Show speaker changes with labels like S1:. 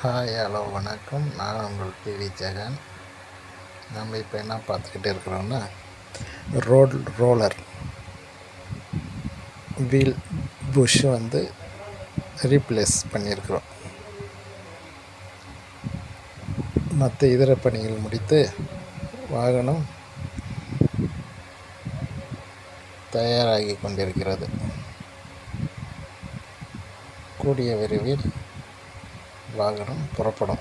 S1: Hi hello வணக்கம். நான் உங்கள் டிவி ஜெகன். நம்ம இப்போ என்ன பார்த்துக்கிட்டு இருக்கிறோன்னா ரோலர் வீல் புஷ் ரீப்ளேஸ் பண்ணியிருக்கிறோம். மற்ற இதர பணிகள் முடித்து வாகனம் தயாராகி கொண்டிருக்கிறது. கூடிய விரைவில் வாகனம் புறப்படும்.